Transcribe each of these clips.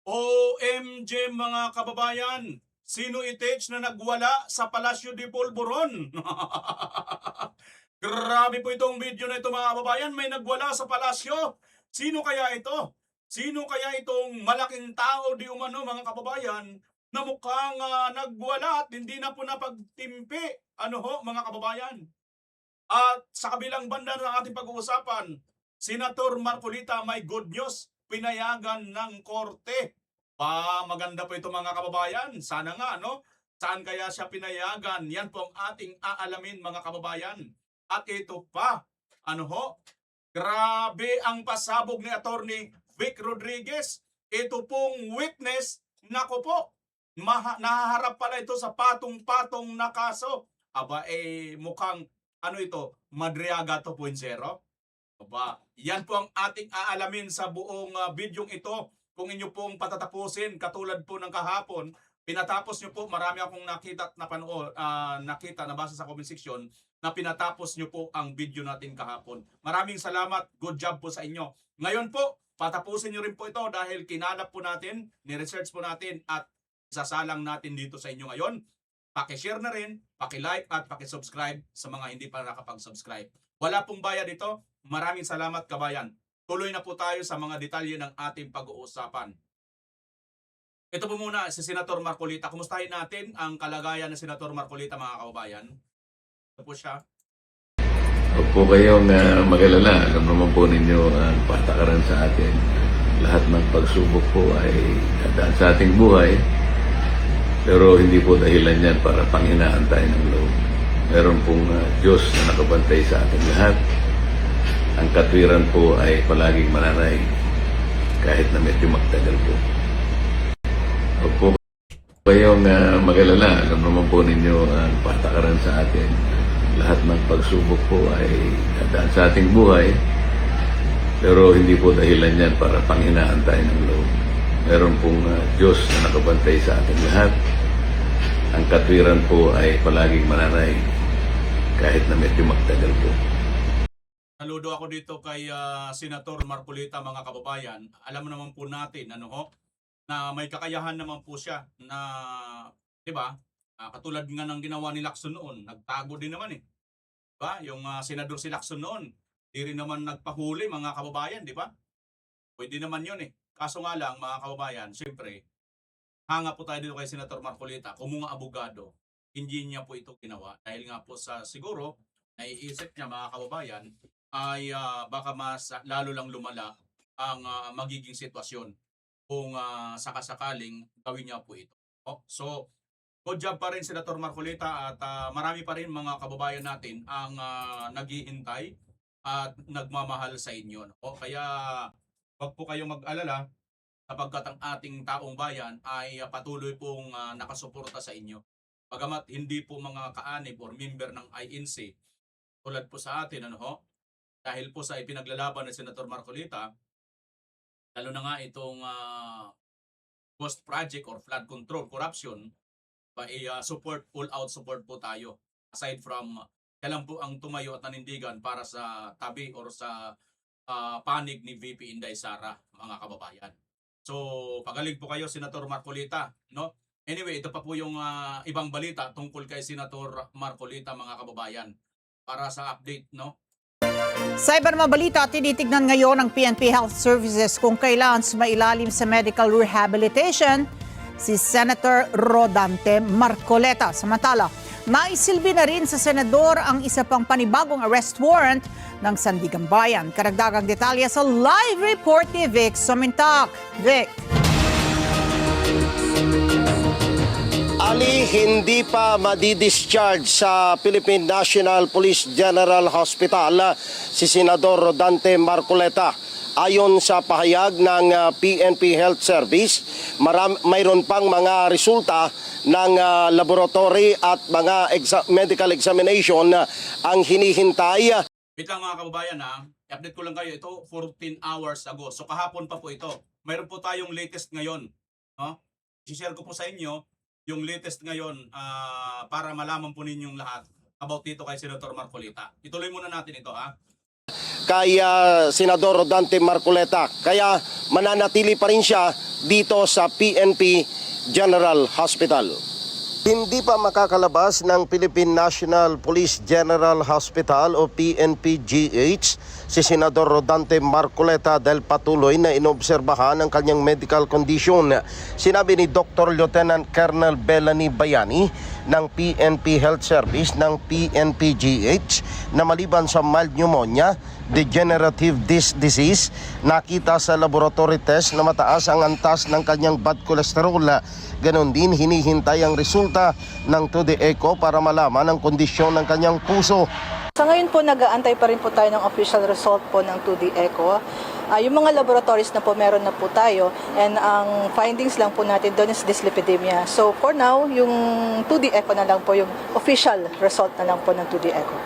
OMG mga kababayan, sino itech na nagwala sa Palasyo de Polvoron? Grabe po itong video na ito mga kababayan, may nagwala sa palasyo. Sino kaya ito? Sino kaya itong malaking tao di umano mga kababayan na mukhang nagwala at hindi na po napagtimpi? Ano ho mga kababayan? At sa kabilang banda ng ating pag-uusapan, Senator Marcolita may good news, pinayagan ng korte. Maganda po ito mga kababayan. Sana nga, no? Saan kaya siya pinayagan? Yan po ang ating aalamin mga kababayan. At ito pa, ano ho? Grabe ang pasabog ni Attorney Vic Rodriguez. Ito pong witness, nako po, nahaharap pala ito sa patong-patong na kaso. Aba, mukhang ano ito, Madriaga 2.0? Aba, yan po ang ating aalamin sa buong bidyong ito. Kung inyo pong patatapusin, katulad po ng kahapon, pinatapos nyo po, marami akong nakita at nabasa sa comment section, na pinatapos nyo po ang video natin kahapon. Maraming salamat, good job po sa inyo. Ngayon po, patapusin nyo rin po ito dahil kinalap po natin, ni-research po natin at isasalang natin dito sa inyo ngayon. Paki-share na rin, paki-like at paki-subscribe sa mga hindi pa nakapag-subscribe. Wala pong bayad dito. Maraming salamat kabayan. Tuloy na po tayo sa mga detalye ng ating pag-uusapan. Ito po muna si Senator Marcolita. Kumustahin natin ang kalagayan ng Senator Marcolita mga kababayan. Ito po siya. Huwag po kayong mag-alala. Alam naman po ninyo ang patakaran sa atin. Lahat ng pagsubok po ay dadaan sa ating buhay. Pero hindi po dahilan yan para panghinaan tayo ng loob. Meron pong Diyos na nakabantay sa ating lahat. Ang katwiran po ay palaging mananay kahit na medyo magtagal po. Huwag po kayong mag-alala. Alam naman po ninyo ang patakaran sa atin. Lahat ng pagsubok po ay dadaan sa ating buhay. Pero hindi po dahilan yan para panghinaan tayo ng loob. Meron pong Diyos na nakabantay sa ating lahat. Ang katwiran po ay palaging mananay kahit na medyo magtagal po. Saludo ako dito kay Senator Marcolita mga kababayan. Alam naman po natin na may kakayahan naman po siya na, 'di ba? Katulad nga ng ginawa ni Lacson noon, nagtago din naman 'di ba? Yung senador si Lacson noon, di rin naman nagpahuli mga kababayan, 'di ba? Pwede naman 'yun eh. Kaso nga lang mga kababayan, siyempre, hanga po tayo dito kay Senator Marcolita, kung mga abogado, hindi niya po ito ginawa. Dahil nga po sa siguro, naiisip niya mga kababayan, ay baka mas lalo lang lumala ang magiging sitwasyon kung sakasakaling gawin niya po ito. So, good job pa rin Senator Marcolita at marami pa rin mga kababayan natin ang naghihintay at nagmamahal sa inyo. Kaya wag po kayong mag-alala sapagkat ang ating taong bayan ay patuloy pong nakasuporta sa inyo. Bagamat hindi po mga kaanib or member ng INC tulad po sa atin, dahil po sa ipinaglalaban ni Senator Marcolita, lalo na nga itong ghost project or flood control corruption, support, all-out support po tayo. Aside from, kailan po ang tumayo at nanindigan para sa tabi or sa panig ni VP Inday Sara, mga kababayan. So, pagaling po kayo, Senator Marcolita, no? Anyway, ito pa po yung ibang balita tungkol kay Senator Marcolita, mga kababayan. Para sa update, no? Sa iba naman balita, tinitignan ngayon ng PNP Health Services kung kailan sumailalim sa medical rehabilitation si Senator Rodante Marcoleta. Samantala, naisilbi na rin sa senador ang isa pang panibagong arrest warrant ng Sandigan Bayan. Karagdagang detalye sa live report ni Vic Somintak. Vic. Ali, hindi pa madidischarge sa Philippine National Police General Hospital si Senador Rodante Marcoleta. Ayon sa pahayag ng PNP Health Service, mayroon pang mga resulta ng laboratory at mga medical examination ang hinihintay. Wait lang mga kababayan i-update ko lang kayo, ito 14 hours ago. So kahapon pa po ito. Mayroon po tayong latest ngayon. I-share ko po sa inyo yung latest ngayon para malaman po ninyong lahat about dito kay Senator Marcolita. Ituloy muna natin ito kay Senador Rodante Marcoleta. Kaya mananatili pa rin siya dito sa PNP General Hospital. Hindi pa makakalabas ng Philippine National Police General Hospital o PNP-GH si Senador Rodante Marcoleta dahil patuloy na inobserbahan ang kanyang medical condition. Sinabi ni Dr. Lieutenant Colonel Bellany Bayani ng PNP Health Service ng PNP-GH na maliban sa mild pneumonia, degenerative disc disease, nakita sa laboratory test na mataas ang antas ng kanyang bad cholesterol. Ganon din hinihintay ang resulta ng 2D echo para malaman ang kondisyon ng kanyang puso. Sa ngayon po, nag-aantay pa rin po tayo ng official result po ng 2D echo. Yung mga laboratories na po, meron na po tayo, and ang findings lang po natin doon is dyslipidemia. So for now, yung 2D echo na lang po, yung official result na lang po ng 2D echo,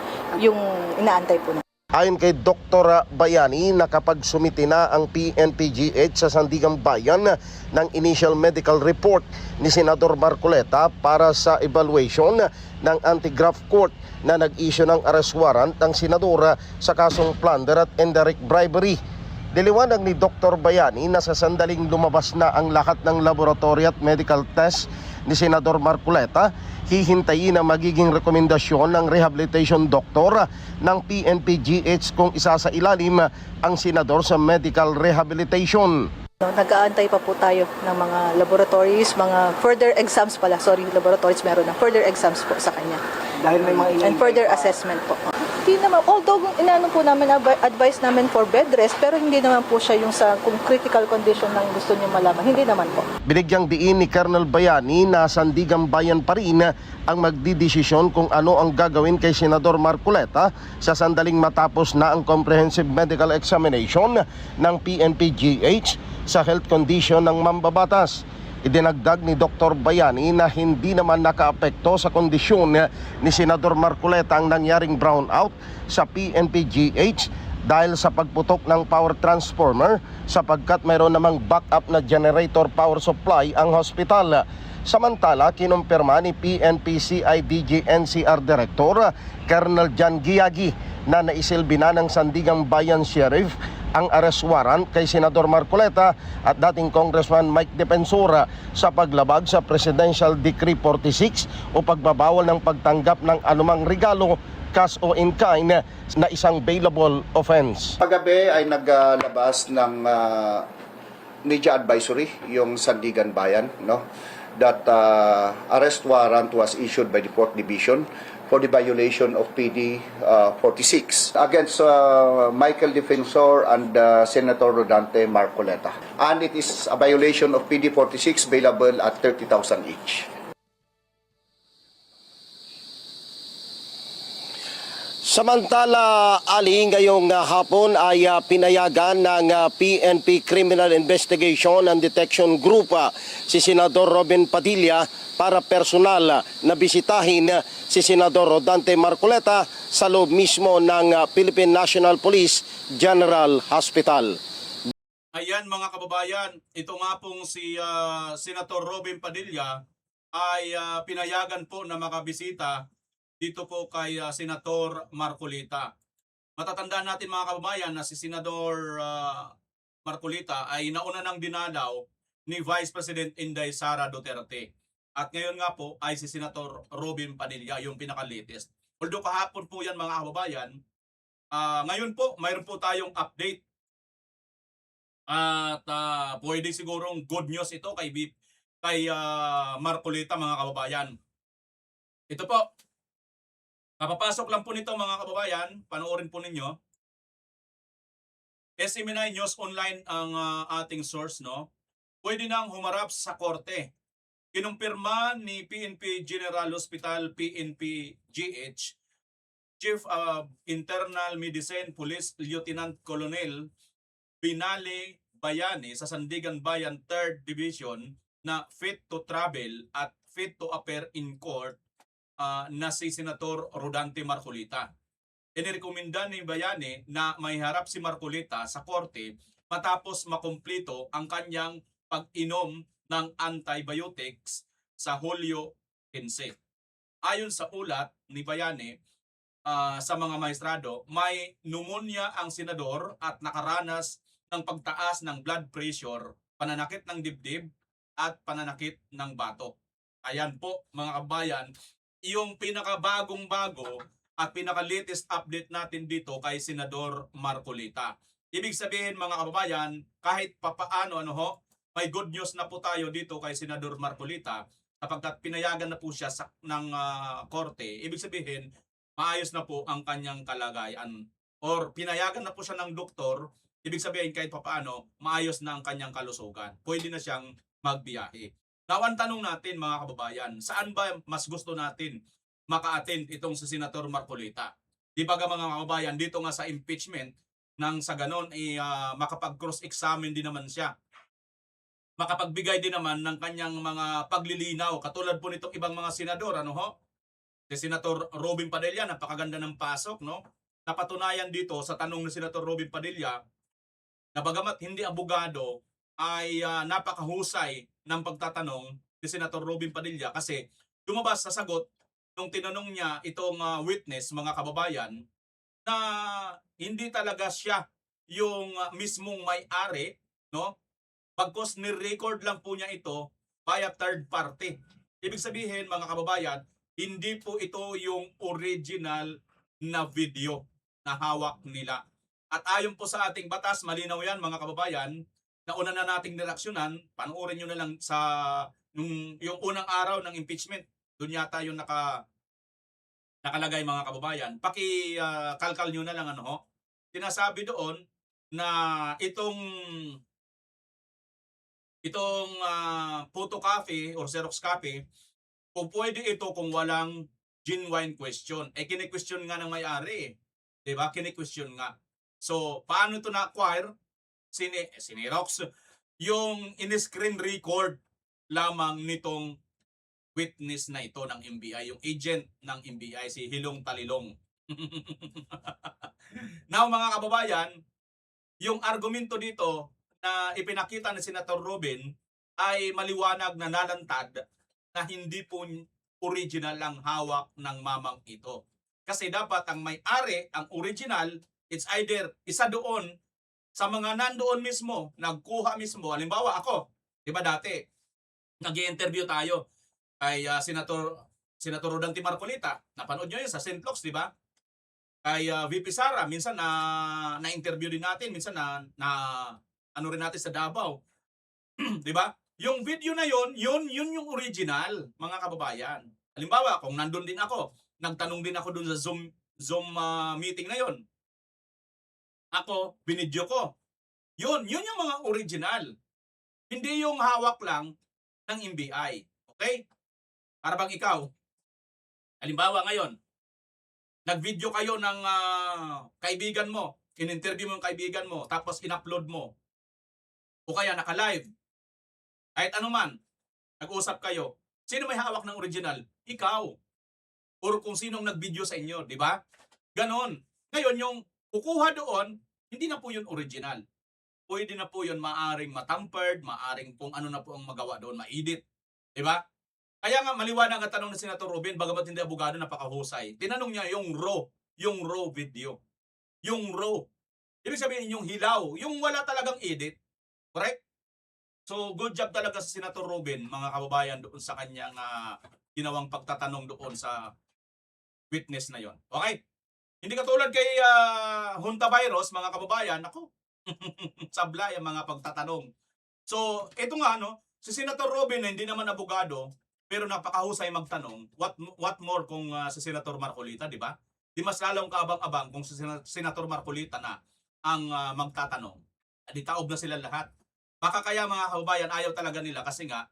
yung inaantay po natin. Ayon kay Dr. Bayani, nakapagsumiti na ang PNP-GH sa Sandigan Bayan ng initial medical report ni Senador Marcoleta para sa evaluation ng anti-graft court na nag-issue ng arrest warrant ng senador sa kasong plunder at indirect bribery. Diliwanag ni Dr. Bayani na sa sandaling lumabas na ang lahat ng laboratory at medical test ni Senador Marcoleta, hihintayin na magiging rekomendasyon ng rehabilitation doctor ng PNP-GH kung isa sa ilalim ang senador sa medical rehabilitation. Nag-aantay pa po tayo ng mga laboratories, mga further exams pala. Laboratories meron na further exams po sa kanya. Dahil may mga and further assessment po. Hindi naman, although inano po namin, advice namin for bed rest, pero hindi naman po siya yung sa kung critical condition ng gusto niyo malaman. Hindi naman po. Binigyang diin ni Colonel Bayani na Sandigan Bayan pa rin ang magdidesisyon kung ano ang gagawin kay Senador Marcoleta sa sandaling matapos na ang comprehensive medical examination ng PNP-GH sa health condition ng mambabatas. Idinagdag ni Dr. Bayani na hindi naman nakaapekto sa kondisyon ni Senador Marcoleta ang nangyaring brownout sa PNP-GH dahil sa pagputok ng power transformer sapagkat mayroon namang backup na generator power supply ang hospital. Samantala, kinumpirma ni PNP-CIDG NCR Director Colonel John Giagi na naisilbi na ng Sandigan Bayan Sheriff ang arrest warrant kay Senador Marcoleta at dating Congressman Mike Defensora sa paglabag sa Presidential Decree 46 o pagbabawal ng pagtanggap ng anumang regalo, cash o in kind na isang bailable offense. Paggabi ay naglabas ng media advisory yung Sandigan Bayan, no? That arrest warrant was issued by the 4th Division for the violation of PD 46 against Michael Defensor and Senator Rodante Marcoleta. And it is a violation of PD 46 bailable at 30,000 each. Samantala, Ali, ngayong hapon ay pinayagan ng PNP Criminal Investigation and Detection Group si Senador Robin Padilla para personal na bisitahin si Senador Rodante Marcoleta sa loob mismo ng Philippine National Police General Hospital. Ayan mga kababayan, ito nga pong si Senator Robin Padilla ay pinayagan po na makabisita dito po kay Senator Marcoleta. Matatandaan natin mga kababayan na si Senador Marcoleta ay nauna ng dinalaw ni Vice President Inday Sara Duterte. At ngayon nga po ay si Senator Robin Padilla yung pinaka-latest. Although kahapon po yan mga kababayan, ngayon po mayroon po tayong update. At pwede sigurong good news ito kay Marcoleta mga kababayan. Ito po, kapapasok lang po nito mga kababayan, panoorin po ninyo. SMNI News Online ang ating source, no? Pwede nang humarap sa korte. Kinumpirma ni PNP General Hospital PNP-GH Chief of Internal Medicine Police Lieutenant Colonel Binali Bayani sa Sandigan Bayan 3rd Division na fit to travel at fit to appear in court na si Senator Rodante Marcoleta. Inirekomenda ni Bayani na may harap si Marcoleta sa korte matapos makumplito ang kanyang pag-inom ng antibiotics sa Hulyo 15. Ayon sa ulat ni Bayani, sa mga maestrado, may pneumonia ang senador at nakaranas ng pagtaas ng blood pressure, pananakit ng dibdib, at pananakit ng batok. Ayan po mga kabayan, yung pinakabagong-bago at pinaka-latest update natin dito kay Senador Marcolita. Ibig sabihin mga kababayan, kahit papaano may good news na po tayo dito kay Senador Marcolita sapagkat pinayagan na po siya ng korte. Ibig sabihin, maayos na po ang kanyang kalagayan or pinayagan na po siya ng doktor. Ibig sabihin kahit papaano, maayos na ang kanyang kalusugan. Pwede na siyang magbiyahe. Now, ang tanong natin mga kababayan, saan ba mas gusto natin maka-attend itong si Senator Marcolita? Di ba mga kababayan, dito nga sa impeachment, nang sa ganon, makapag-cross-examine din naman siya. Makapagbigay din naman ng kanyang mga paglilinaw. Katulad po nitong ibang mga senador, si Senator Robin Padilla, napakaganda ng pasok, no? Napatunayan dito sa tanong ni Senator Robin Padilla, na bagamat hindi abogado, ay napakahusay ng pagtatanong ni Senator Robin Padilla kasi lumabas sa sagot nung tinanong niya itong witness, mga kababayan, na hindi talaga siya yung mismong may-ari, no? Pagkos ni-record lang po niya ito via third party. Ibig sabihin, mga kababayan, hindi po ito yung original na video na hawak nila. At ayon po sa ating batas, malinaw yan mga kababayan, na una na nating nireaksyonan, panoorin nyo na lang sa yung unang araw ng impeachment. Doon yata yung nakalagay mga kababayan. Paki-kalkal nyo na lang sinasabi doon na itong photocopy or Xerox copy, kung pwede ito kung walang genuine question. Kini-question nga ng may-ari. Diba? Kini-question nga. So, paano ito na-acquire? Sinerox. Yung in-screen record lamang nitong witness na ito ng NBI, yung agent ng NBI, si Hilong Talilong. Now, mga kababayan, yung argumento dito na ipinakita ni Senator Robin ay maliwanag na nalantad na hindi po original ang hawak ng mamang ito. Kasi dapat ang may-ari, ang original, it's either isa doon sa mga nandoon mismo, nagkuha mismo. Halimbawa ako, di ba dati, nag-i-interview tayo kay Senator Rodante Marcolita. Napanood nyo yun sa St. Luke's, di ba? Kay VP Sara, minsan na-interview din natin, minsan na ano rin natin sa Davao. Di ba? Yung video na yun yung original, mga kababayan. Halimbawa, kung nandun din ako, nagtanong din ako dun sa Zoom meeting na yun. Ako, binidyo ko. Yun yung mga original. Hindi yung hawak lang ng NBI. Okay? Para bang ikaw, halimbawa ngayon, nag-video kayo ng kaibigan mo, in-interview mo yung kaibigan mo, tapos in-upload mo. O kaya naka-live. Kahit anuman, nag-usap kayo. Sino may hawak ng original? Ikaw. Or kung sinong nag-video sa inyo, di ba? Ganon. Ngayon, yung kukuha doon, hindi na po yun original. Pwede na po yun maaring matampered, maaring kung ano na po ang magawa doon, ma-edit. Di ba? Kaya nga maliwanag ang tanong ni Senator Robin, bagamat hindi abogado, napakahusay. Tinanong niya yung raw video. Yung raw. Ibig sabihin yung hilaw, yung wala talagang edit. Correct? So, good job talaga sa Senator Robin, mga kababayan, doon sa kanyang ginawang pagtatanong doon sa witness na yon. Okay? Hindi katulad kay Hunta Virus, mga kababayan, ako, sabla yung mga pagtatanong. So, ito nga, si Senator Robin na hindi naman abogado, pero napakahusay magtanong, what more kung si Senator Marcolita, di ba? Di mas lalong kaabang-abang kung si Senator Marcolita na ang magtatanong. Di taob na sila lahat. Baka kaya mga kababayan, ayaw talaga nila kasi nga,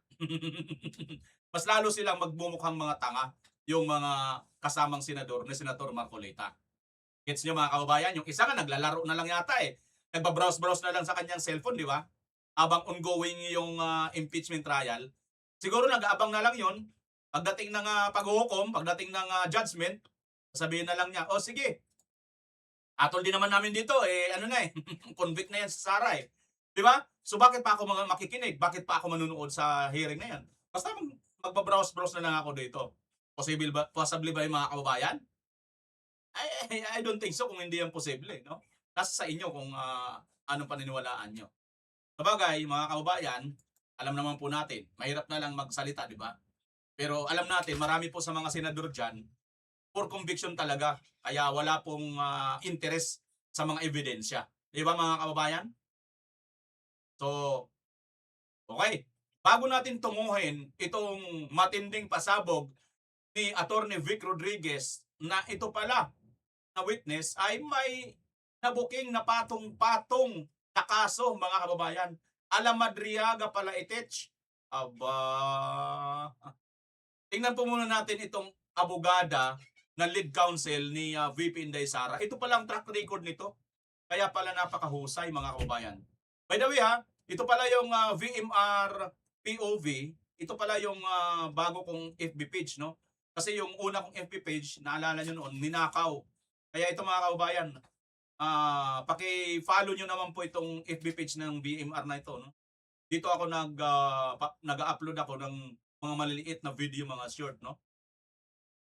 mas lalo silang magbumukhang mga tanga yung mga kasamang senador ni Senator Marcolita. Gets nyo mga kababayan? Yung isa nga naglalaro na lang yata Nagbabrowse-browse na lang sa kanyang cellphone, di ba? Abang ongoing yung impeachment trial. Siguro nag-aabang na lang yon. Pagdating ng paghuhukom, pagdating ng judgment, sabihin na lang niya, o sige, atol din naman namin dito, convict na yan si Sara Di ba? So bakit pa ako makikinig? Bakit pa ako manunood sa hearing na yan? Basta magbabrowse-browse na lang ako dito. Possibly ba yung mga kababayan? I don't think so kung hindi yan posible, no? Nasa sa inyo kung anong paniniwalaan nyo. Sabagay, mga kababayan, alam naman po natin, mahirap na lang magsalita, di ba? Pero alam natin, marami po sa mga senador dyan, for conviction talaga. Kaya wala pong interest sa mga ebidensya. Di ba mga kababayan? So, okay. Bago natin tunguhin itong matinding pasabog ni Attorney Vic Rodriguez na ito pala na witness ay may nabuking na patong-patong na kaso, mga kababayan. Alamadriaga pala itech. Aba. Tingnan po muna natin itong abogada na lead counsel ni VP Inday Sara. Ito pala ang track record nito. Kaya pala napakahusay, mga kababayan. By the way ito pala yung VMR POV. Ito pala yung bago kong FB page, no? Kasi yung una kong FB page, naalala nyo noon, ninakaw. Kaya ito mga kababayan, paki-follow nyo naman po itong FB page ng VMR na ito, no? Dito ako nag-upload ako ng mga maliliit na video, mga short, no?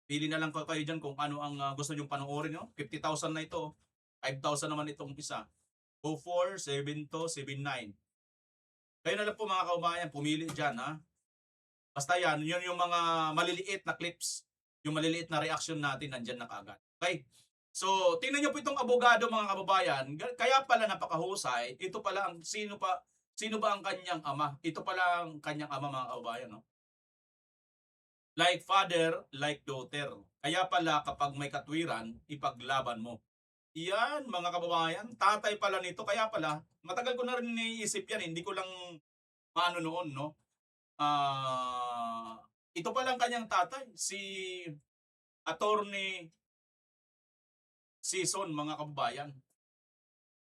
Pili na lang kayo dyan kung ano ang gusto nyong panoorin, no? 50,000 na ito. 5,000 naman itong isa. 04, 72, 79. Kayo na lang po mga kababayan, pumili dyan, ha? Basta yan, yun yung mga maliliit na clips, yung maliliit na reaction natin, nandyan na kaagad. Okay? So, tingnan nyo po itong abogado, mga kababayan. Kaya pala napakahusay. Ito pala ang, sino ba ang kanyang ama? Ito pala ang kanyang ama, mga kababayan, no? Like father, like daughter. Kaya pala kapag may katwiran, ipaglaban mo. Yan, mga kababayan, tatay pala nito. Kaya pala, matagal ko na rin iniisip yan. Hindi ko lang maano noon, no? Ito pala ang kanyang tatay, si Attorney Sison, mga kababayan.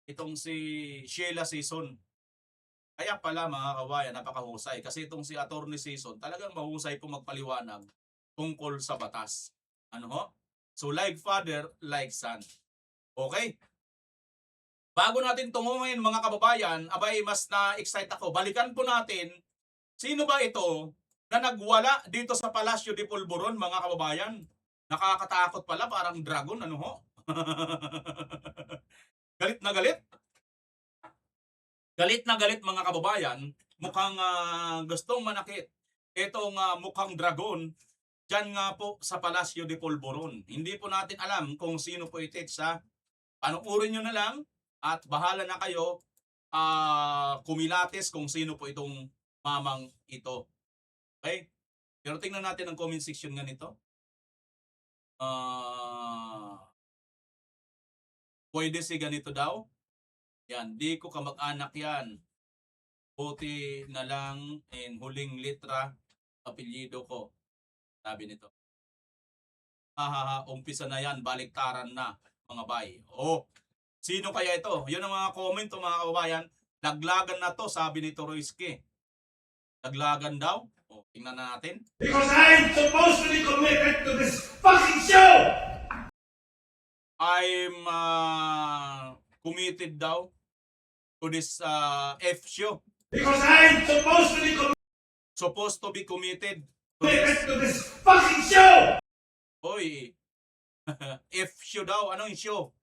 Itong si Sheila Sison. Kaya pala, mga kababayan, napakahusay. Kasi itong si Attorney Sison, talagang mahusay po magpaliwanag tungkol sa batas. Ano ho? So, like father, like son. Okay? Bago natin tungungin, mga kababayan, abay, mas na-excite ako. Balikan po natin, sino ba ito na nagwala dito sa Palacio de Polvoron, mga kababayan? Nakakatakot pala, parang dragon, ano ho? Galit na galit? Galit na galit, mga kababayan. Mukhang gustong manakit. Itong mukhang dragon, dyan nga po sa Palacio de Polvoron. Hindi po natin alam kung sino po ito sa panuurin nyo na lang at bahala na kayo kumilates kung sino po itong mamang ito. Okay? Pero tingnan natin ang comment section nga nito. Pwede si ganito daw. Yan, di ko kamag-anak yan. Buti na lang in huling litra apelyido ko. Sabi nito. Umpisa na yan, baliktaran na. Mga bay. Sino kaya ito? Yun ang mga comment, mga kababayan. Laglagan na to, sabi ni Toroyski. Laglagan daw. Tingnan na natin. Because I'm supposed to be committed to this fucking show! I'm committed daw to this F show. Because I'm supposed to Supposed to be be committed committed to this fucking show! Oy. F show daw. Anong show?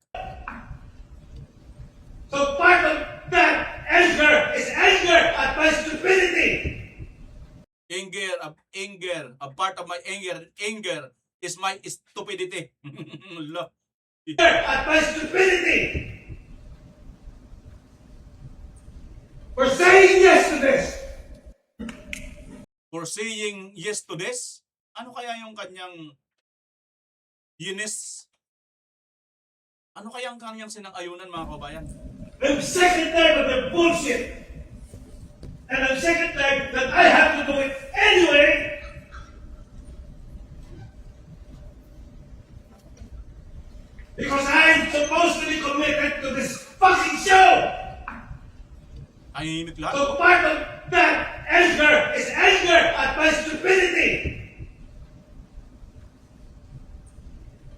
So part of that anger is anger at my stupidity! A part of my anger is my stupidity. At my stupidity! For saying yes to this! For saying yes to this? Ano kaya yung kanyang Eunice? Ano kaya ang kanyang sinang-ayunan, mga kabayan? I'm sick and tired of the bullshit! And I'm sick and tired that I have to do it anyway! Because I'm supposed to be committed to this fucking show! Tahimik lahat. So part of that anger is anger at my stupidity!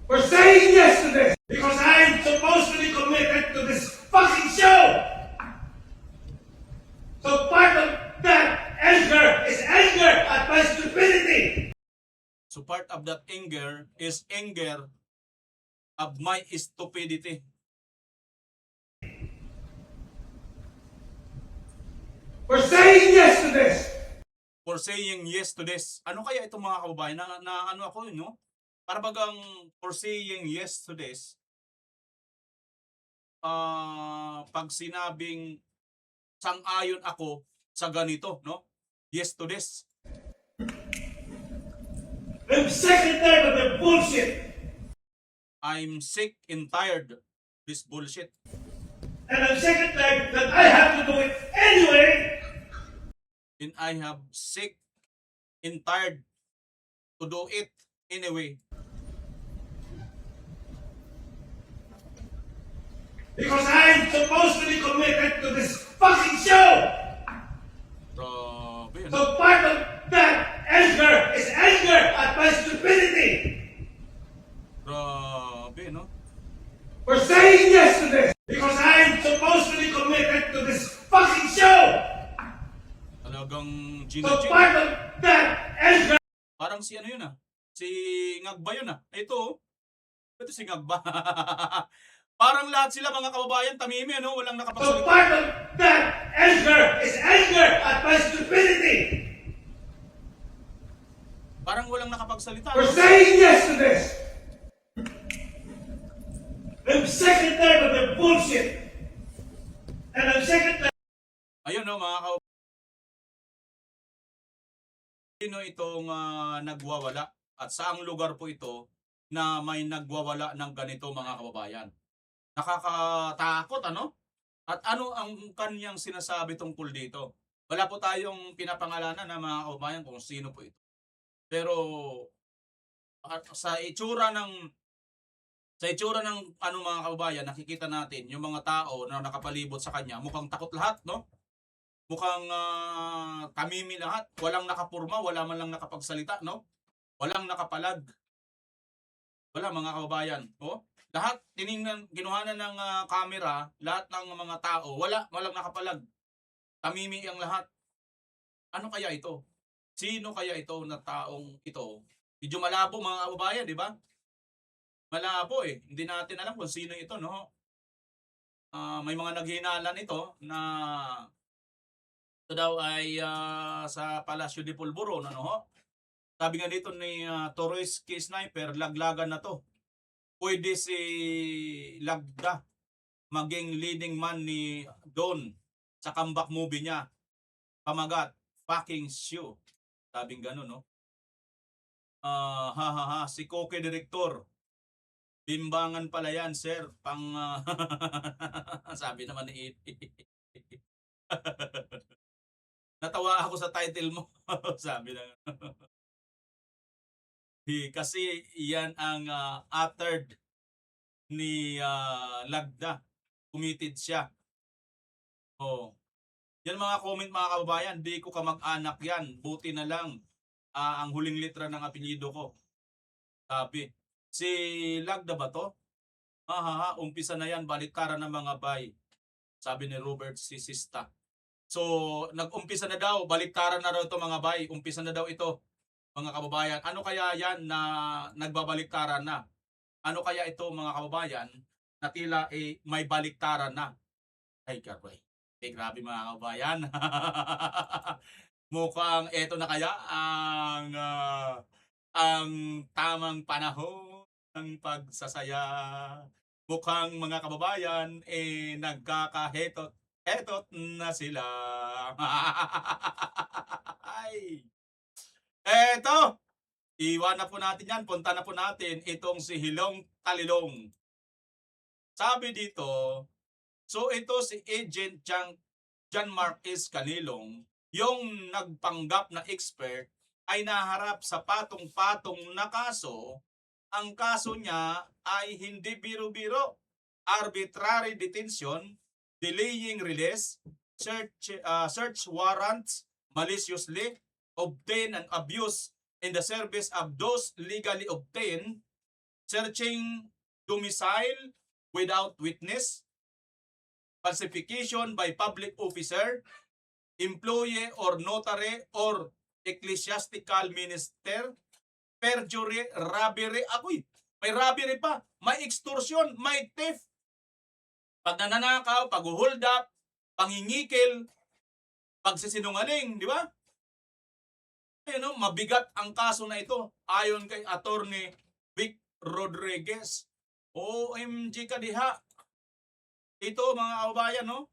For saying yes to this! Because I'm supposed to be committed to this fucking show! So part of that anger is anger at my stupidity! So part of that anger is anger of my stupidity. For saying yes to this. For saying yes to this. Ano kaya itong mga kababayan na ano ako, no? Para bagang for saying yes to this, pag sinabing sang-ayon ako sa ganito, no? Yes to this. I'm sick and tired of the bullshit. I'm sick and tired of this bullshit. And I'm sick and tired that I have to do it anyway. And I have sick and tired to do it anyway. Because I'm supposed to be committed to this fucking show. Grabe, ano? So part of that anger is anger at my stupidity. Grabe, no? For saying yes to this. Because I'm supposed to be committed to this fucking show. Talagang So Gina G. part of that anger. Parang si ano yun ah. Si Ngagba yun ah. Ito oh. Ito si Ngagba. Parang lahat sila mga kababayan tamimi ano. Walang So nakapagsalita. part of that anger is anger at my stupidity. Parang walang nakapagsalita. For No? saying yes to this. I'm sick and tired of the bullshit. And I'm sick and tired. Ayun no mga kababayan. Sino itong nagwawala at saang lugar po ito na may nagwawala ng ganito mga kababayan? Nakakatakot ano? At ano ang kanyang sinasabi tungkol dito? Wala po tayong pinapangalanan na mga kababayan kung sino po ito. Pero sa itsura ng ano mga kababayan, nakikita natin yung mga tao na nakapalibot sa kanya, mukhang takot lahat, no? Mukhang tamimi lahat. Walang nakapurma, wala man lang nakapagsalita, no? Walang nakapalag. Wala mga kababayan. Oh? Lahat ginuhanan ng camera, lahat ng mga tao, walang nakapalag. Tamimi ang lahat. Ano kaya ito? Sino kaya ito na taong ito? Medyo malabo mga kababayan, di ba? Malabo eh. Hindi natin alam kung sino ito, no? May mga naghinalan ito na ito daw ay sa Palacio de Polvoron, ano ho? Sabi nga dito ni Torres K. Sniper, laglagan na to. Pwede si Lagda maging leading man ni Don sa comeback movie niya. Pamagat, fucking shoe. Sabing gano'n, no? Si Koke Director. Bimbangan pala yan, sir. Sabi naman ni Natawa ako sa title mo. Sabi na. Kasi yan ang uttered ni Lagda. Committed siya. Oh. Yan mga comment mga kababayan. Di ko kamag-anak yan. Buti na lang ang huling litra ng apelyido ko. Sabi. Si Lagda ba to? Umpisa na yan. Baliktaran ng mga bay. Sabi ni Robert Sisista. So, nag-umpisa na daw, baliktaran na daw ito mga bay, umpisa na daw ito, mga kababayan. Ano kaya yan na nagbabaliktaran na? Ano kaya ito mga kababayan na tila may baliktaran na? Ay, grabe. Grabe mga kababayan. Mukhang ito na kaya ang tamang panahon ng pagsasaya. Mukhang mga kababayan nagkakahetot na sila. Ay. Eto. Iwan na po natin yan. Punta na po natin itong si Hilong Talilong. Sabi dito, so ito si Agent John Marquez Canilong, yung nagpanggap na expert, ay naharap sa patong-patong na kaso. Ang kaso niya ay hindi biro-biro. Arbitrary detention, delaying release, search warrants, maliciously obtain and abuse in the service of those legally obtained, searching domicile without witness, falsification by public officer, employee or notary or ecclesiastical minister, perjury, robbery. Ako'y may robbery pa, may extortion, may theft. Pag nananakaw, pag-hold up, pangingikil, pagsisinungaling, di ba? Ayun, no, mabigat ang kaso na ito ayon kay Attorney Vic Rodriguez. OMG ka diha. Ito mga kababayan, no?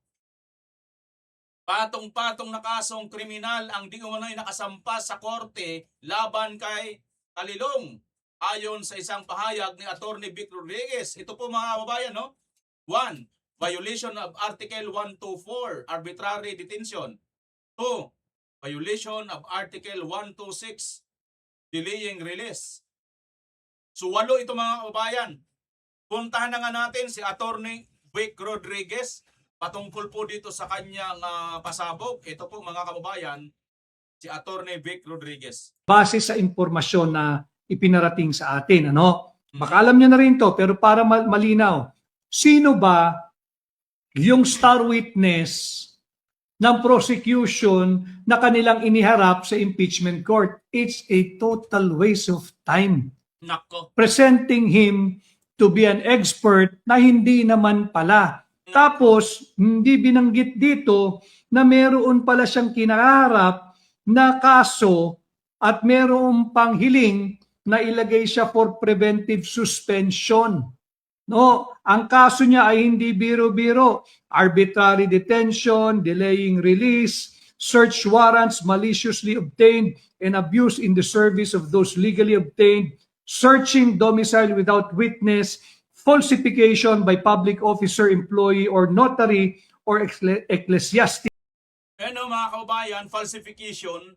Patong-patong na kasong kriminal ang di umano'y nakasampa sa korte laban kay Talilong. Ayon sa isang pahayag ni Attorney Vic Rodriguez. Ito po mga kababayan, no? 1. Violation of Article 124, arbitrary detention. 2. Violation of Article 126, delaying release. So 8 ito mga kababayan. Puntahan na nga natin si Attorney Vic Rodriguez patungkol po dito sa kanyang pasabog. Ito po mga kababayan, si Attorney Vic Rodriguez. Base sa impormasyon na ipinarating sa atin, ano? Baka alam nyo na rin to, pero para malinaw, sino ba yung star witness ng prosecution na kanilang iniharap sa impeachment court? It's a total waste of time. Nako. Presenting him to be an expert na hindi naman pala. Tapos, hindi binanggit dito na meron pala siyang kinaharap na kaso at meron pang hiling na ilagay siya for preventive suspension. No, ang kaso niya ay hindi biro-biro. Arbitrary detention, delaying release, search warrants maliciously obtained and abuse in the service of those legally obtained, searching domicile without witness, falsification by public officer, employee, or notary, or ecclesiastic. Ano mga kababayan, falsification.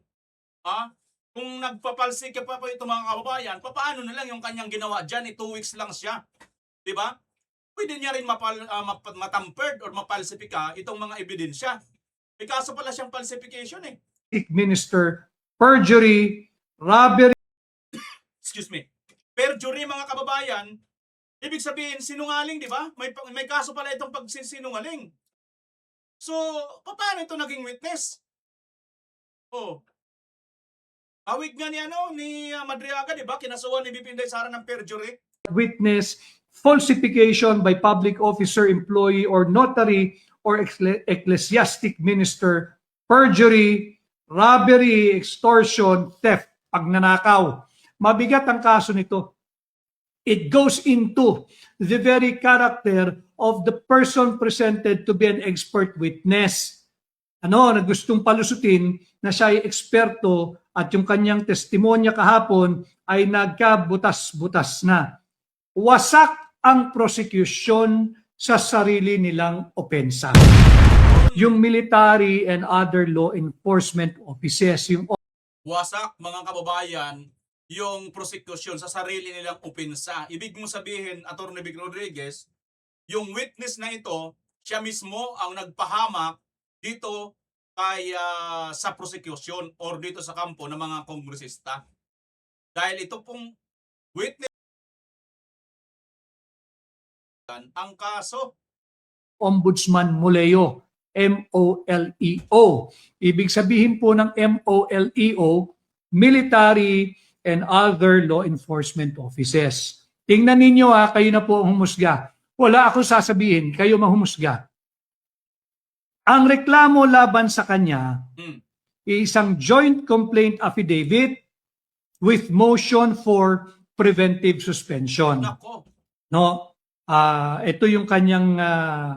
Ha? Kung nagpapalsika pa po ito mga kababayan, paano na lang yung kanyang ginawa dyan? 2 weeks lang siya. Diba? Pwede niya rin matampered or mapalsipika itong mga ebidensya. May kaso pala siyang falsification eh. Minister, perjury, robbery. Excuse me. Perjury mga kababayan, ibig sabihin sinungaling, di ba? May kaso pala itong pagsisinungaling. So, paano ito naging witness? Oh. Awig nga ni Madriaga, di ba? Kinasuhan ni BP Inday Sara ng perjury. Witness, falsification by public officer, employee, or notary, or ecclesiastic minister, perjury, robbery, extortion, theft, pagnanakaw. Mabigat ang kaso nito. It goes into the very character of the person presented to be an expert witness. Na gustong palusutin na siya ay eksperto at yung kanyang testimonya kahapon ay nagkabutas-butas na. Wasak ang prosecution sa sarili nilang opensa. Yung military and other law enforcement offices, yung Wasak mga kababayan yung prosecution sa sarili nilang opensa. Ibig mong sabihin, Atty. Vic Rodriguez, yung witness na ito, siya mismo ang nagpahamak dito kay sa prosecution or dito sa kampo ng mga kongresista. Dahil ito pong witness ang kaso. Ombudsman Muleo, MOLEO. Ibig sabihin po ng MOLEO, military and other law enforcement offices. Tingnan ninyo kayo na po ang humusga. Wala ako sasabihin, kayo mahumusga. Ang reklamo laban sa kanya, isang joint complaint affidavit with motion for preventive suspension. Nako. No? Ito yung kanyang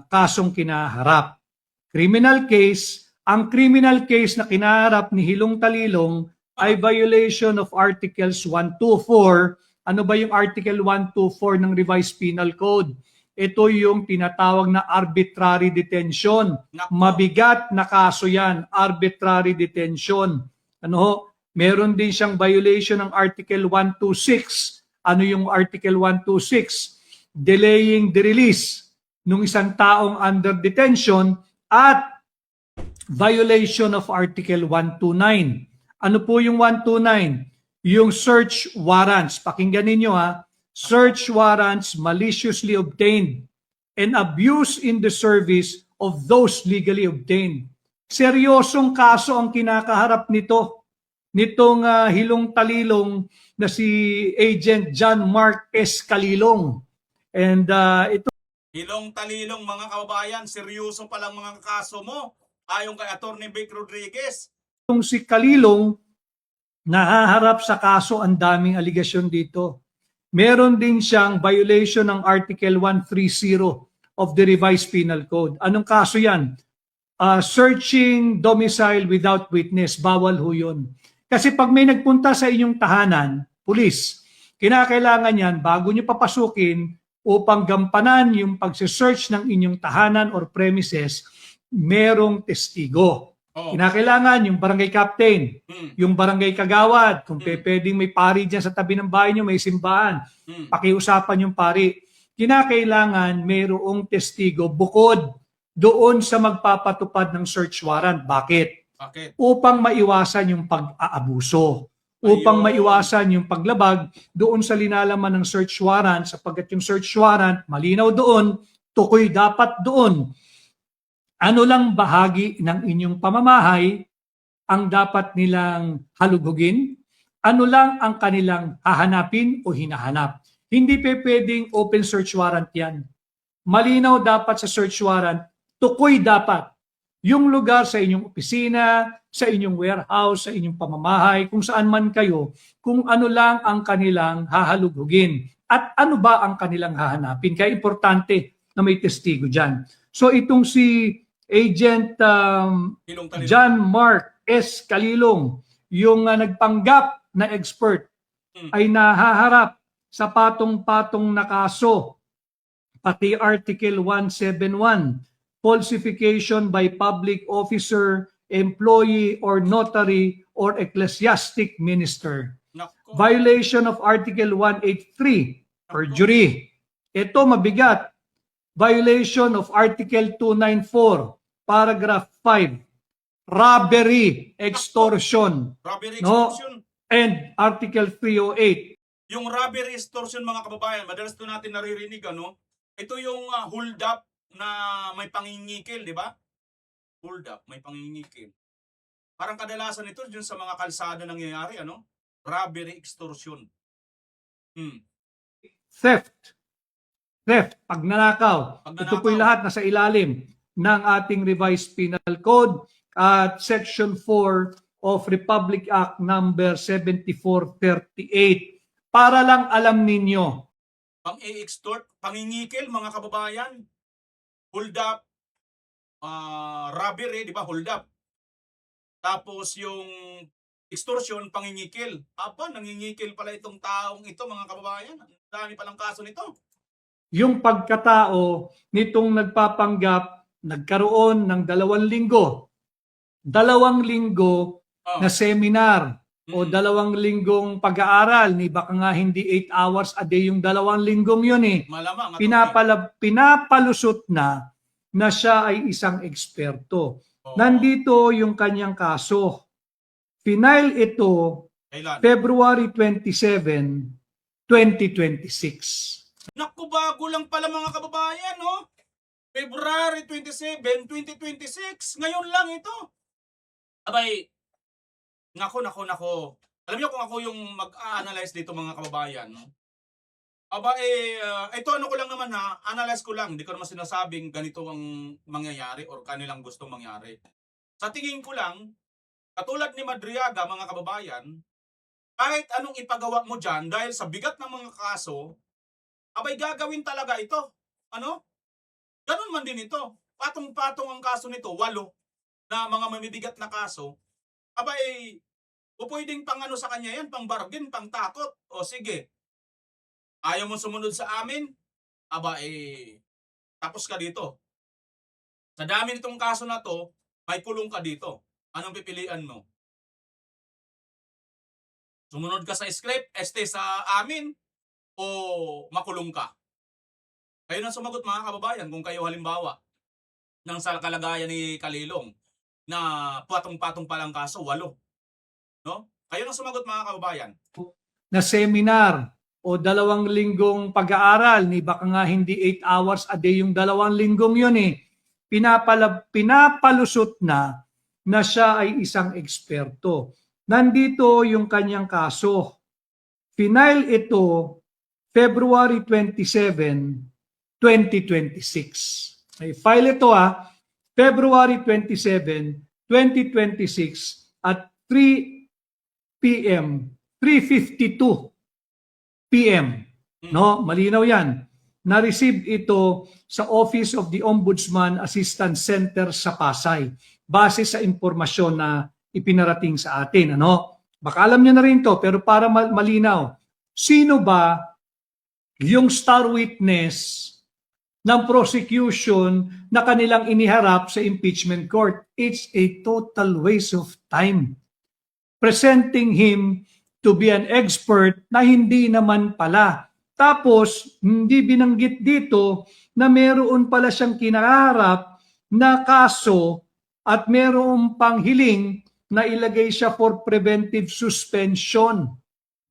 kasong kinaharap. Criminal case, ang criminal case na kinaharap ni Hilong Talilong ay violation of Articles 124. Ano ba yung Article 124 ng Revised Penal Code? Ito yung tinatawag na arbitrary detention. Mabigat na kaso yan, arbitrary detention. Meron din siyang violation ng Article 126. Ano yung Article 126? Delaying the release ng isang taong under detention at violation of Article 129. Ano po yung 129? Yung search warrants. Pakinggan ninyo Search warrants maliciously obtained and abuse in the service of those legally obtained. Seryosong kaso ang kinakaharap nito. nitong hilong talilong na si Agent John Mark S. Calilong. And ito Hilong talilong mga kababayan, seryoso palang mga kaso mo. Ayon kay Attorney Vic Rodriguez. itong si Calilong nahaharap sa kaso, ang daming aligasyon dito. Meron din siyang violation ng Article 130 of the Revised Penal Code. Anong kaso yan? Searching domicile without witness. Bawal ho yun. Kasi pag may nagpunta sa inyong tahanan, pulis, kinakailangan yan bago nyo papasukin upang gampanan yung pagsisearch ng inyong tahanan or premises, merong testigo. Oh. Kinakailangan yung barangay captain, yung barangay kagawad, kung pwedeng may pari dyan sa tabi ng bahay nyo, may simbahan, pakiusapan yung pari. Kinakailangan mayroong testigo bukod doon sa magpapatupad ng search warrant. Bakit? Bakit? Upang maiwasan yung pag-aabuso. Upang Ayun. maiwasan yung paglabag doon sa linalaman ng search warrant, sapagkat yung search warrant, malinaw doon, tukoy dapat doon. Ano lang bahagi ng inyong pamamahay ang dapat nilang halugugin? Ano lang ang kanilang hahanapin o hinahanap? Hindi pwedeng open search warrant yan. Malinaw dapat sa search warrant, tukoy dapat yung lugar sa inyong opisina, sa inyong warehouse, sa inyong pamamahay, kung saan man kayo, kung ano lang ang kanilang hahalugugin at ano ba ang kanilang hahanapin. Kaya importante na may testigo dyan. So itong si Agent Hilong talilong. John Mark S. Calilong, yung nagpanggap na expert, ay nahaharap sa patong-patong na kaso, pati Article 171, falsification by public officer, employee, or notary, or ecclesiastic minister. Nako. Violation of Article 183, perjury. Ito mabigat. Violation of Article 294, Paragraph 5, robbery, extortion, Robbery no? extortion. And Article 308. Yung robbery extortion mga kababayan, madalas to natin naririnig ano? Ito yung hold up na may pangingikil, di ba? Hold up, may pangingikil. Parang kadalasan ito dun sa mga kalsada nangyayari, ano? Robbery extortion. Theft, pagnanakaw. Pagnanakaw. Ito po'y lahat nasa ilalim ng ating revised penal code at Section 4 of Republic Act number 7438. Para lang alam ninyo, Pang-extort, pangingikil mga kababayan. Hold up, robbery, di ba? Hold up. Tapos yung extortion, pangingikil. Aba, nangingikil pala itong taong ito mga kababayan. Ang dami palang kaso nito. yung pagkatao nitong nagpapanggap, nagkaroon ng 2 linggo. 2 linggo Oh. na seminar o 2 linggong pag-aaral, ni baka nga hindi 8 hours a day yung 2 linggong yun eh. Malamang. Pinapalusot na siya ay isang eksperto. Oo. Nandito yung kanyang kaso. Final ito Kailan? February 27, 2026. Naku, bago lang pala mga kababayan, no? February 27, 2026. Ngayon lang ito. Abay, nako. Alam niyo kung ako yung mag-a-analyze dito mga kababayan, no? Aba ito ano ko lang naman ha, analyze ko lang, hindi ko naman sinasabing ganito ang mangyayari or kanilang gustong mangyari. Sa tingin ko lang, katulad ni Madriaga mga kababayan, kahit anong ipagawa mo dyan dahil sa bigat ng mga kaso, abay gagawin talaga ito. Ano? Ganun man din ito. Patong-patong ang kaso nito, 8 na mga mamibigat na kaso. Abay, o pwedeng pang ano sa kanya yan, pang bargain, pang takot. O sige, ayaw mo sumunod sa amin? Aba tapos ka dito. Sa dami nitong kaso na to, may kulong ka dito. Anong pipilian mo? Sumunod ka sa script, sa amin, o makulong ka? Kayo na sumagot mga kababayan kung kayo halimbawa nang sa kalagayan ni Calilong na patong-patong palang kaso, 8. No? Kayo na sumagot mga kababayan. Na seminar o 2 linggong pag-aaral, ni baka nga hindi 8 hours a day yung 2 linggong yun eh. Pinapalusot na siya ay isang eksperto. nandito yung kanyang kaso. Final ito February 27, 2026. May file ito February 27, 2026 at 3 p.m. 3:52 p.m. No, malinaw 'yan. Na-receive ito sa Office of the Ombudsman Assistance Center sa Pasay base sa impormasyon na ipinarating sa atin, ano? Baka alam niyo na rin 'to, pero para malinaw, sino ba yung star witness ng prosecution na kanilang iniharap sa impeachment court? It's a total waste of time. Presenting him to be an expert na hindi naman pala. Tapos, hindi binanggit dito na meron pala siyang kinaharap na kaso at meron pang hiling na ilagay siya for preventive suspension.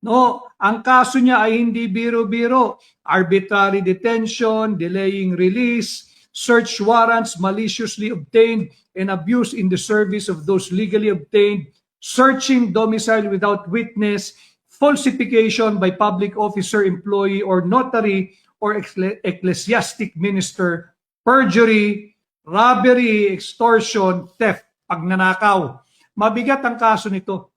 No, ang kaso niya ay hindi biro-biro. Arbitrary detention, delaying release, search warrants maliciously obtained and abuse in the service of those legally obtained, searching domicile without witness, falsification by public officer, employee, or notary, or ecclesiastic minister, perjury, robbery, extortion, theft, pagnanakaw. Mabigat ang kaso nito.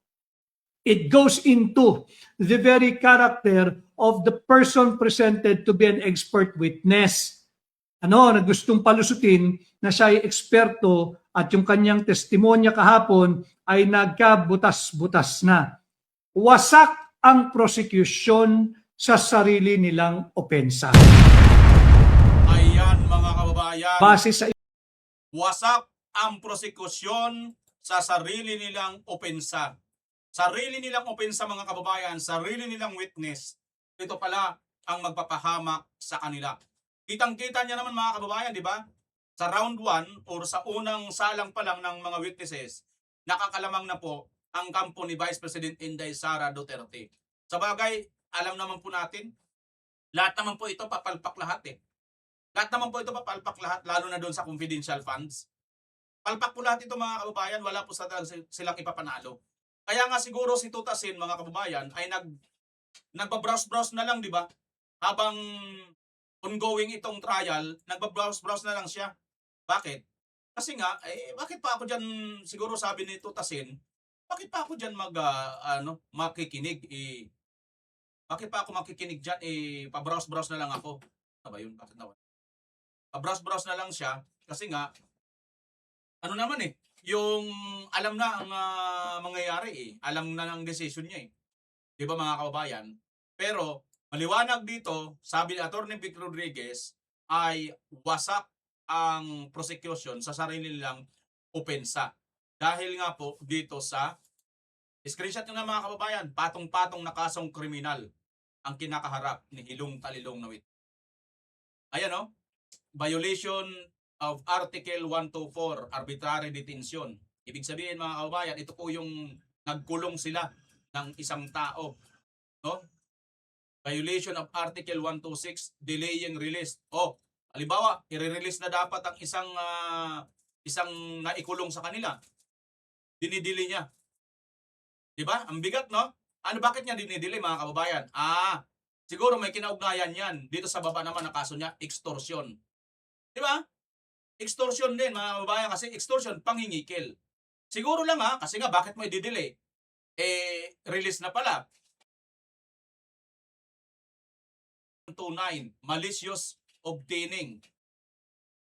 It goes into the very character of the person presented to be an expert witness. Na gustong palusutin na siya ay eksperto at yung kanyang testimonya kahapon ay nagkabutas-butas na. Wasak ang prosecution sa sarili nilang opensa. Ayan mga kababayan. Base sa Wasak ang prosekusyon sa sarili nilang opensa. Sarili nilang opensa mga kababayan, sarili nilang witness. Ito pala ang magpapahamak sa kanila. Kitang-kita niya naman mga kababayan, di ba? Sa round 1 or sa unang salang pa lang ng mga witnesses, nakakalamang na po ang kampo ni Vice President Inday Sara Duterte. Sa bagay, alam naman po natin, lahat naman po ito papalpak lahat Lahat naman po ito papalpak lahat, lalo na doon sa confidential funds. Palpak po lahat ito mga kababayan, wala po silang ipapanalo. Kaya nga siguro si Tuta Sin, mga kababayan, ay nagbabrowse-browse na lang, di ba? Habang ongoing itong trial, nagbabrowse-browse na lang siya. Bakit? Kasi nga, bakit pa ako dyan, siguro sabi ni Tuta Sin, bakit pa ako dyan makikinig? Bakit pa ako makikinig dyan? Pa-browse-browse na lang ako. Ano ba yun? Bakit naman? Pa-browse-browse na lang siya. Kasi nga, yung alam na ang mangyayari Alam na ng decision niya Di ba mga kababayan? Pero, maliwanag dito, sabi ni Atty. Vic Rodriguez, ay wasak ang prosecution sa sarili nilang opensa. Dahil nga po dito sa screenshot nyo na mga kababayan, patong-patong na kasong kriminal ang kinakaharap ni Hilong Talilong na witness. Ayan violation of Article 124, arbitrary detention. Ibig sabihin mga kababayan, ito po yung nagkulong sila ng isang tao. No? Violation of Article 126, delaying release. Halimbawa, i-release na dapat ang isang naikulong sa kanila. Dinidili niya. Diba? Ang bigat, no? Bakit niya dinidili mga kababayan? Siguro may kinaugnayan yan. Dito sa baba naman ang kaso niya, extortion. Diba? Extortion din mga kababayan kasi extortion, panghingikil. Siguro lang kasi nga bakit mo i-delay? Release na pala. 29, malicious obtaining.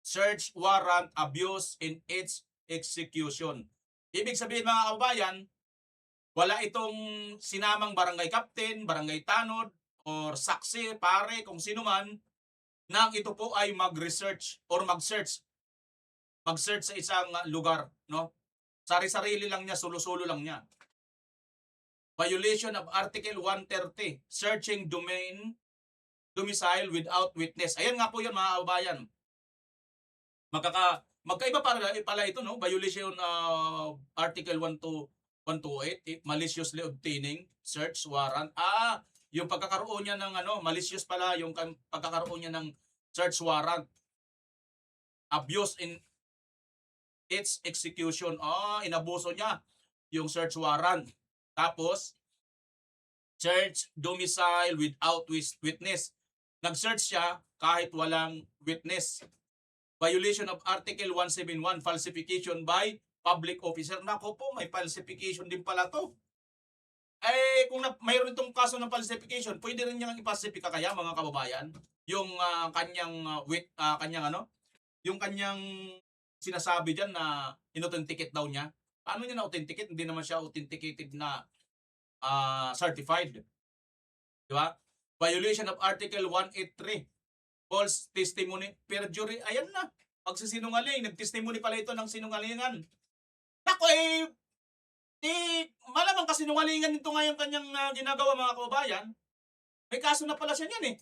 Search warrant abuse in its execution. Ibig sabihin mga kababayan, wala itong sinamang barangay captain, barangay tanod, or saksi, pare, kung sino man, na ito po ay mag-research or mag-search sa isang lugar, no? Sari-sarili lang niya, sulo-sulo lang niya. Violation of Article 130, searching domicile without witness. Ayan nga po 'yan mga kababayan. Magkaiba pala ito, no? Violation of Article 128, maliciously obtaining search warrant. Yung pagkakaroon niya ng malicious pala yung pagkakaroon niya ng search warrant. Abuse in its execution. Inabuso niya yung search warrant. Tapos, search domicile without witness. Nag-search siya kahit walang witness. Violation of Article 171, falsification by public officer. Nako po, may falsification din pala to. Eh, kung mayroon itong kaso ng falsification, pwede rin niyang ipasifika kaya, mga kababayan, yung yung kanyang sinasabi diyan na inauthenticate daw niya. Paano niya na-authenticate? Hindi naman siya authenticated na certified. Di ba? Violation of Article 183, false testimony, perjury. Ayan na, pagsisinungaling. Nag-testimony pala ito ng sinungalingan. Nako malamang kasinungalingan nito nga yung kanyang ginagawa, mga kababayan. May kaso na pala siya niyan eh.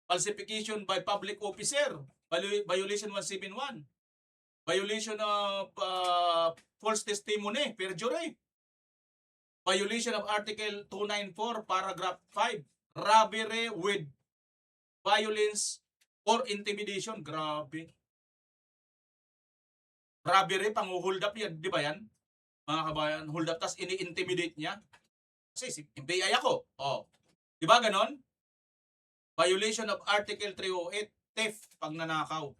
Falsification by public officer, violation 171. Violation of false testimony, perjury. Violation of Article 294, Paragraph 5, robbery with violence or intimidation. Grabe. Robbery, pang-hold up yan, di ba yan? Mga kabayan, hold up, tas ini-intimidate niya. Kasi si PI ako. Oh. Di ba ganon? Violation of Article 308, theft, pagnanakaw.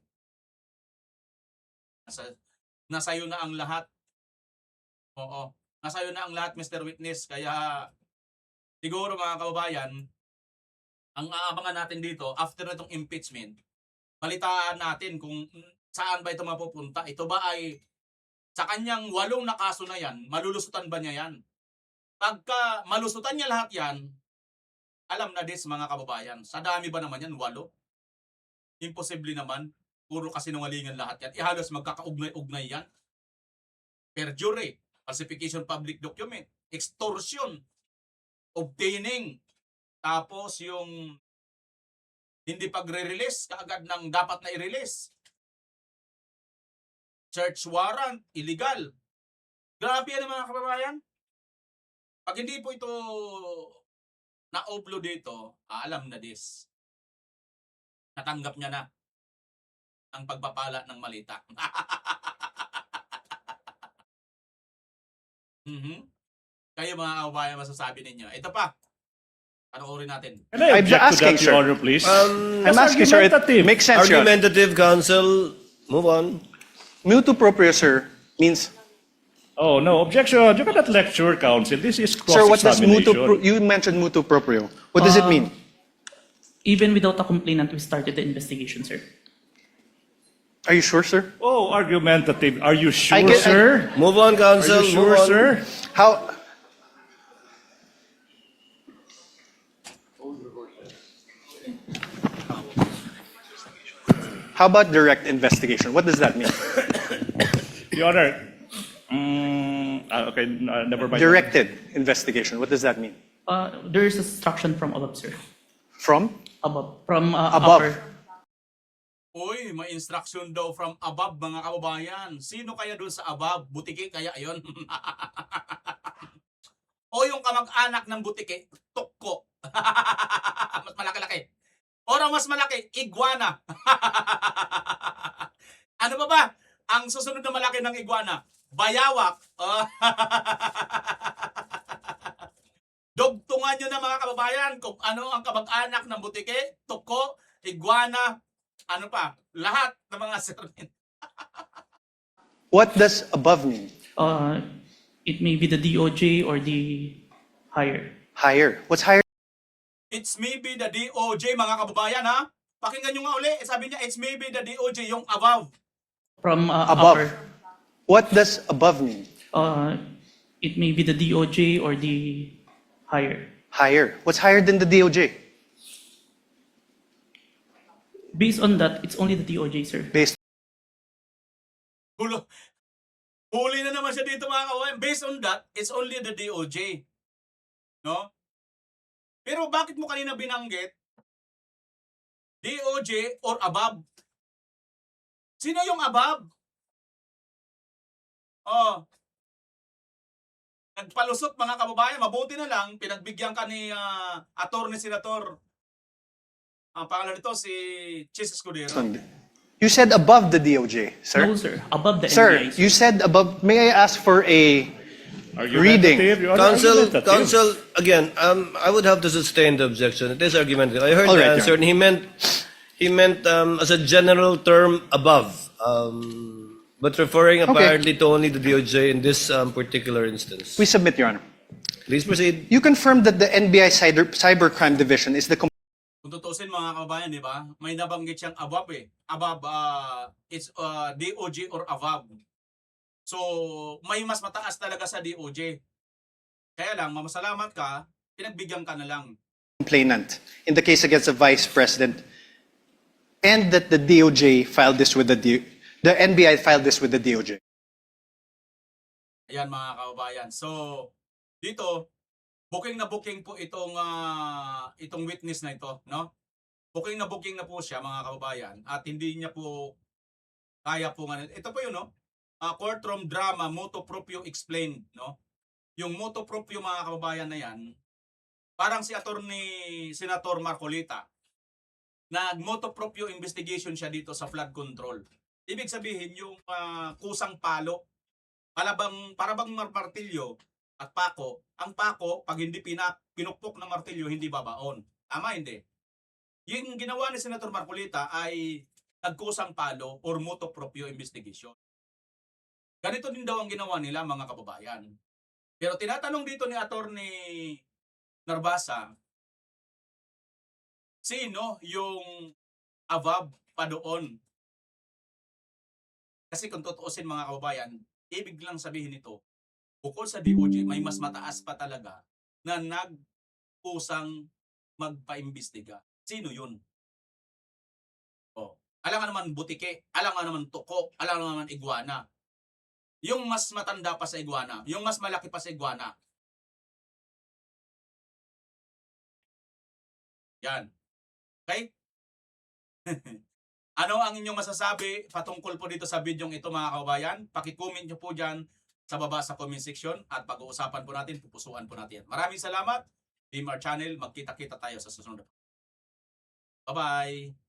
Nasa'yo na ang lahat. Oo. Nasa'yo na ang lahat, Mr. Witness. Kaya, siguro mga kababayan, ang aabangan natin dito, after na itong impeachment, balitaan natin kung saan ba ito mapupunta. Ito ba ay sa kanyang 8 na kaso na yan, malulusutan ba niya yan? Pagka malusutan niya lahat yan, alam na this, mga kababayan, sa dami ba naman yan, 8? Imposible naman, puro kasinungalingan lahat yan. Ihalos magkakaugnay-ugnay yan. Perjury, falsification public document, extortion, obtaining, tapos yung hindi pagre-release kaagad ng dapat na i-release. Search warrant, illegal. Grabe yan, mga kababayan. Pag hindi po ito na-upload dito, alam na this. Natanggap niya na ang pagpapala ng malita. Kayo, mga kababayan, masasabi ninyo. Ito pa. Panoorin natin. Can I object to that, Your Honor, please? I'm asking, sir, it makes sense, Your Honor. Argumentative counsel, move on. Mutuo proprio, sir, means... Oh, no, objection. You cannot lecture, counsel. This is Sir, what does cross-examination. you mentioned mutuo proprio. What does it mean? Even without a complainant, we started the investigation, sir. Are you sure, sir? Oh, argumentative. Are you sure, I- sir? Move on, Are counsel. you sure, move on. sir? How... How about direct investigation? What does that mean? Your Honor, okay, never mind. Directed investigation. What does that mean? There is instruction from above, sir. From? Above. From Above. upper. Uy, may instruction daw from above, mga kababayan. Sino kaya doon sa above? Butike kaya ayon? O yung kamag-anak ng butike, tukko. Mas malaki-laki. Ora mas malaki, iguana. Ano ba? Ang susunod na malaki ng iguana, bayawak. Dugtungan nyo na, mga kababayan, kung ano ang kamag-anak ng butike, tukko, iguana, ano pa, lahat ng mga sermin. What does above mean? It may be the DOJ or the higher. Higher. What's higher? It's maybe the DOJ, mga kababayan, ha? Pakinggan nyo nga uli. Sabi niya, it's maybe the DOJ, yung above. From Above. upper. What does above mean? It may be the DOJ or the higher. Higher. What's higher than the DOJ? Based on that, it's only the DOJ, sir. Based Huli na naman siya dito, mga kababayan. Based on that, it's only the DOJ. No? Pero bakit mo kanina binanggit DOJ or above? Sino yung above? Oh. Nagpalusot, mga kababayan. Mabuti na lang, pinagbigyan ka ni Attorney Senator. Ang pangalan nito, si Chis Escudero. You said above the DOJ, sir. No, sir. Above the Sir, NBI, sir. you said above. May I ask for a Argumentative, you are argumentative. Counsel, again, I would have to sustain the objection. It is argumentative. I heard All the right, answer, and he meant as a general term above, but referring apparently to only the DOJ in this particular instance. We submit, Your Honor. Please proceed. You confirmed that the NBI Cybercrime Division is the Kung tutusin mga kababayan, di ba? May nabanggit siyang above eh. Above, it's DOJ or above. So, may mas mataas talaga sa DOJ. Kaya lang, mamasalamat ka, pinagbigyan ka na lang. complainant in the case against the Vice President, and that the DOJ filed this with the NBI filed this with the DOJ. Ayan mga kababayan. So, dito, booking na booking po itong witness na ito, no? Booking na po siya mga kababayan at hindi niya po kaya po nga. Ito po yun, no? Courtroom drama, motu proprio explained, no? Yung motu proprio mga kababayan na yan, parang si Senator Marcolita, nag-motu proprio investigation siya dito sa flood control. Ibig sabihin yung kusang palo, parabang martilyo at pako. Ang pako, pag hindi pinukpok ng martilyo, hindi babaon. Tama, hindi? Yung ginawa ni Senator Marcolita ay nagkusang palo or motu proprio investigation. Ganito din daw ang ginawa nila mga kababayan. Pero tinatanong dito ni Attorney Narbasa, sino yung above pa doon? Kasi kung tutuusin mga kababayan, ibig lang sabihin nito, bukod sa DOJ, may mas mataas pa talaga na nagkusang magpaimbestiga. Sino yun? Oh, alam nga naman butike, alam nga naman tuko, alam nga naman iguana. Yung mas matanda pa sa iguana, yung mas malaki pa sa iguana. Yan. Okay? Ano ang inyong masasabi patungkol po dito sa video ito mga kababayan? Paki-comment nyo po dyan sa baba sa comment section at pag-uusapan po natin, pupusuan po natin. Maraming salamat. Team Our Channel, magkita-kita tayo sa susunod. Bye-bye!